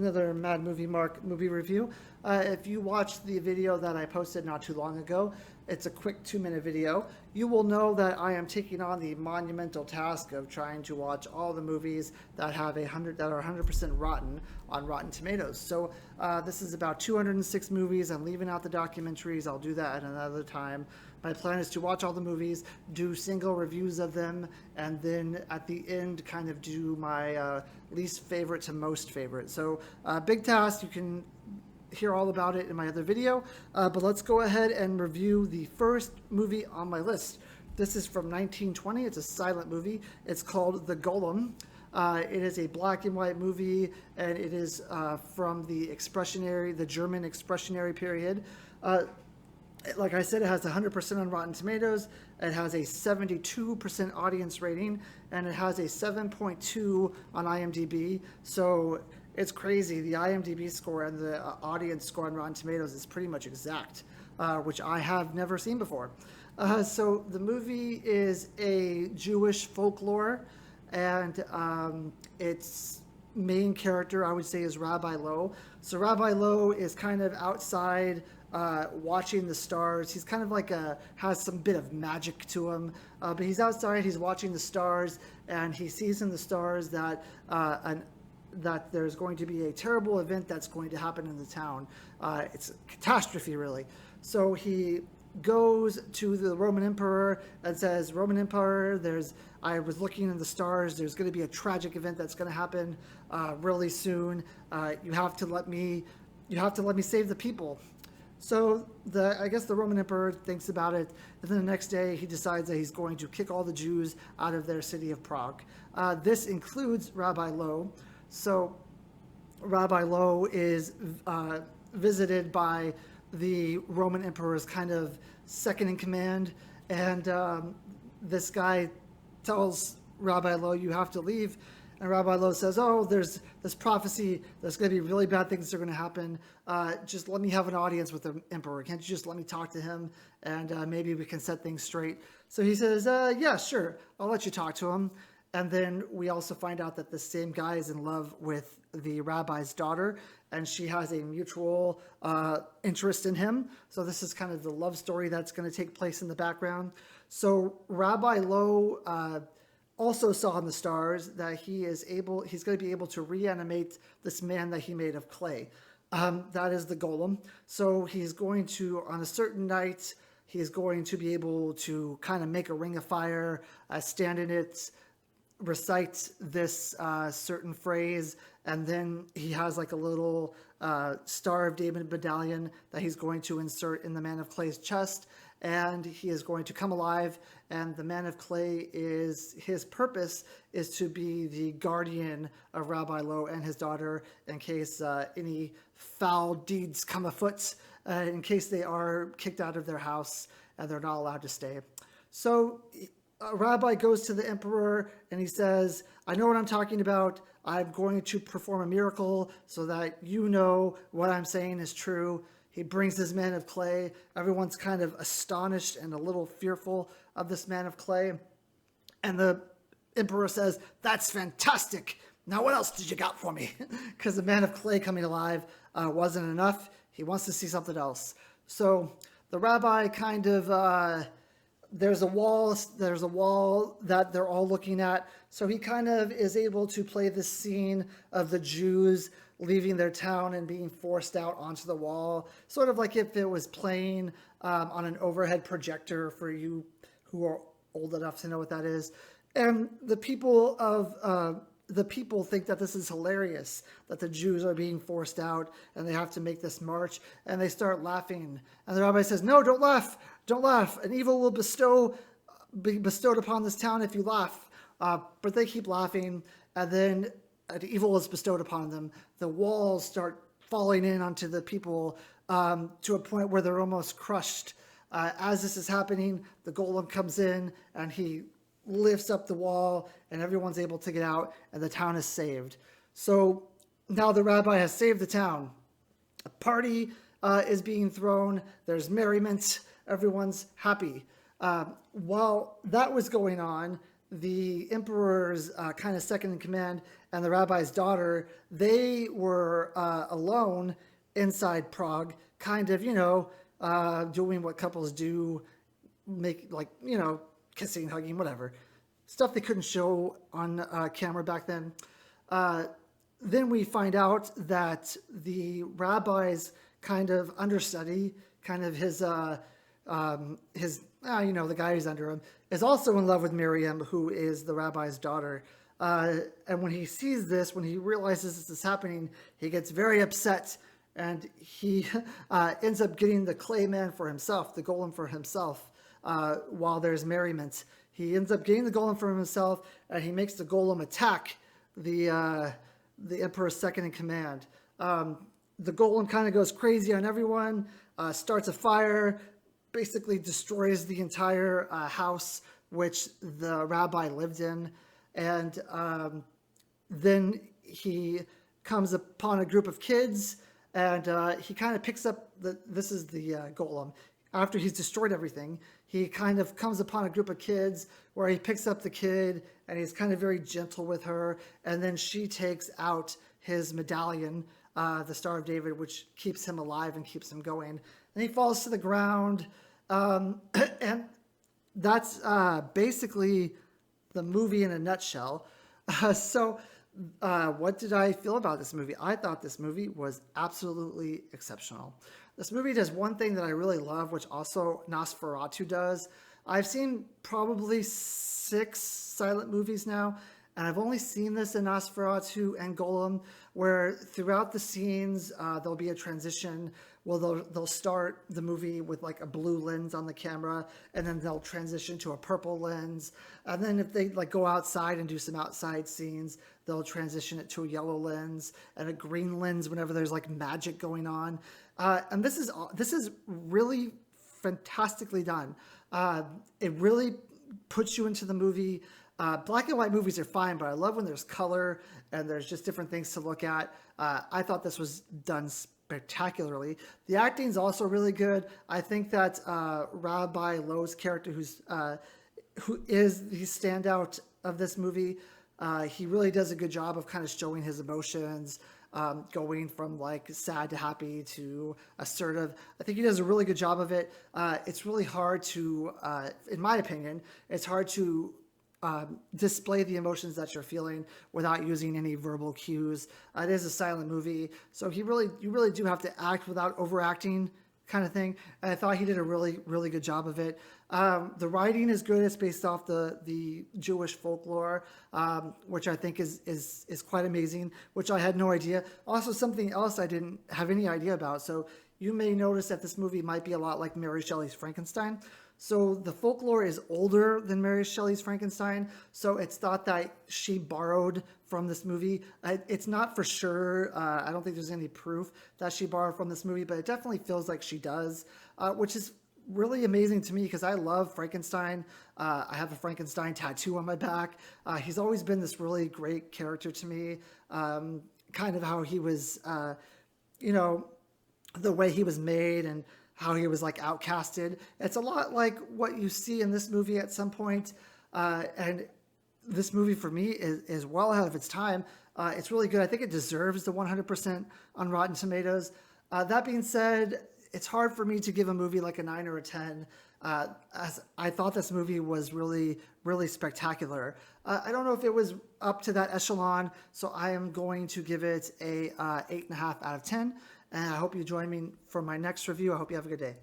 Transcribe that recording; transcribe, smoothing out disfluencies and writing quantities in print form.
another Mad Movie Mark movie review. If you watched the video that I posted not too long ago, it's a quick 2-minute video. You will know that I am taking on the monumental task of trying to watch all the movies that have that are 100% rotten on Rotten Tomatoes. So this is about 206 movies. I'm leaving out the documentaries. I'll do that at another time. My plan is to watch all the movies, do single reviews of them, and then at the end kind of do my least favorite to most favorite. So big task. You can hear all about it in my other video, but let's go ahead and review the first movie on my list. This is from 1920. It's a silent movie. It's called The Golem. It is a black and white movie, and it is from the German Expressionary period. Like I said, it has 100% on Rotten Tomatoes. It has a 72% audience rating, and it has a 7.2 on IMDb. So it's crazy. The IMDb score and the audience score on Rotten Tomatoes is pretty much exact, which I have never seen before. So the movie is a Jewish folklore, and its main character, I would say, is Rabbi Lowe. So Rabbi Lowe is kind of outside watching the stars. He's kind of like has some bit of magic to him, but he's outside, he's watching the stars, and he sees in the stars that that there's going to be a terrible event that's going to happen in the town. It's a catastrophe, really. So he goes to the Roman emperor and says, Roman emperor, I was looking in the stars, there's going to be a tragic event that's going to happen really soon. You have to let me save the people. So I guess the Roman emperor thinks about it, and then the next day he decides that he's going to kick all the Jews out of their city of Prague. This includes Rabbi Lowe. So Rabbi Lowe is visited by the Roman emperor's kind of second in command, and this guy tells Rabbi Lowe, you have to leave. And Rabbi Lowe says, oh, there's this prophecy, there's going to be really bad things that are going to happen. Just let me have an audience with the emperor. Can't you just let me talk to him, and maybe we can set things straight? So he says, yeah, sure, I'll let you talk to him. And then we also find out that the same guy is in love with the rabbi's daughter, and she has a mutual interest in him. So this is kind of the love story that's going to take place in the background. So Rabbi Lowe also saw in the stars that he's going to be able to reanimate this man that he made of clay. That is the golem. So he's going to, on a certain night, he's going to be able to kind of make a ring of fire, stand in it, recite this certain phrase, and then he has like a little Star of David medallion that he's going to insert in the man of clay's chest, and he is going to come alive, and the man of clay his purpose is to be the guardian of Rabbi Lowe and his daughter in case any foul deeds come afoot, in case they are kicked out of their house and they're not allowed to stay. So Rabbi goes to the emperor and he says, I know what I'm talking about. I'm going to perform a miracle so that you know what I'm saying is true. He brings his man of clay. Everyone's kind of astonished and a little fearful of this man of clay. And the emperor says, that's fantastic. Now what else did you got for me? Because the man of clay coming alive wasn't enough. He wants to see something else. So the rabbi kind of... There's a wall that they're all looking at. So he kind of is able to play this scene of the Jews leaving their town and being forced out onto the wall, sort of like if it was playing on an overhead projector for you who are old enough to know what that is. And the people think that this is hilarious, that the Jews are being forced out and they have to make this march, and they start laughing. And the rabbi says, no, don't laugh. Don't laugh. An evil will be bestowed upon this town if you laugh. But they keep laughing, and then an evil is bestowed upon them. The walls start falling in onto the people to a point where they're almost crushed. As this is happening, the golem comes in, and he lifts up the wall, and everyone's able to get out, and the town is saved. So now the rabbi has saved the town. A party is being thrown. There's merriment. Everyone's happy. While that was going on, the emperor's kind of second in command and the rabbi's daughter, they were alone inside Prague, kind of, doing what couples do, kissing, hugging, whatever. Stuff they couldn't show on camera back then. Then we find out that the rabbi's kind of understudy, kind of his the guy who's under him, is also in love with Miriam, who is the rabbi's daughter. And when he sees this, when he realizes this is happening, he gets very upset, and he ends up getting the clay man for himself, the golem for himself, while there's merriment. He ends up getting the golem for himself, and he makes the golem attack the emperor's second in command. The golem kind of goes crazy on everyone, starts a fire, basically destroys the entire house which the rabbi lived in, and then he comes upon a group of kids, and he kind of picks up this is the golem. After he's destroyed everything, he kind of comes upon a group of kids where he picks up the kid, and he's kind of very gentle with her, and then she takes out his medallion, the Star of David, which keeps him alive and keeps him going. And he falls to the ground, and that's basically the movie in a nutshell. So what did I feel about this movie? I thought this movie was absolutely exceptional. This movie does one thing that I really love, which also Nosferatu does. I've seen probably 6 silent movies now, and I've only seen this in Nosferatu and Golem, where throughout the scenes there'll be a transition. Well, they'll start the movie with like a blue lens on the camera, and then they'll transition to a purple lens. And then if they like go outside and do some outside scenes, they'll transition it to a yellow lens and a green lens whenever there's like magic going on. And this is really fantastically done. It really puts you into the movie. Black and white movies are fine, but I love when there's color and there's just different things to look at. I thought this was done spectacularly. The acting is also really good. I think that Rabbi Lowe's character, who is the standout of this movie, he really does a good job of kind of showing his emotions, going from like sad to happy to assertive. I think he does a really good job of it. It's really hard to, in my opinion, it's hard to display the emotions that you're feeling without using any verbal cues. It is a silent movie, so you really do have to act without overacting, kind of thing. And I thought he did a really, really good job of it. The writing is good. It's based off the Jewish folklore, which I think is quite amazing, which I had no idea. Also, something else I didn't have any idea about. So you may notice that this movie might be a lot like Mary Shelley's Frankenstein. So the folklore is older than Mary Shelley's Frankenstein, so it's thought that she borrowed from this movie. It's not for sure. I don't think there's any proof that she borrowed from this movie, but it definitely feels like she does, which is really amazing to me because I love Frankenstein. I have a Frankenstein tattoo on my back. He's always been this really great character to me, kind of how he was, the way he was made and how he was like outcasted. It's a lot like what you see in this movie at some point. And this movie for me is well ahead of its time. It's really good. I think it deserves the 100% on Rotten Tomatoes. That being said, it's hard for me to give a movie like a 9 or a 10. As I thought this movie was really, really spectacular. I don't know if it was up to that echelon, so I am going to give it a 8.5 out of 10. And I hope you join me for my next review. I hope you have a good day.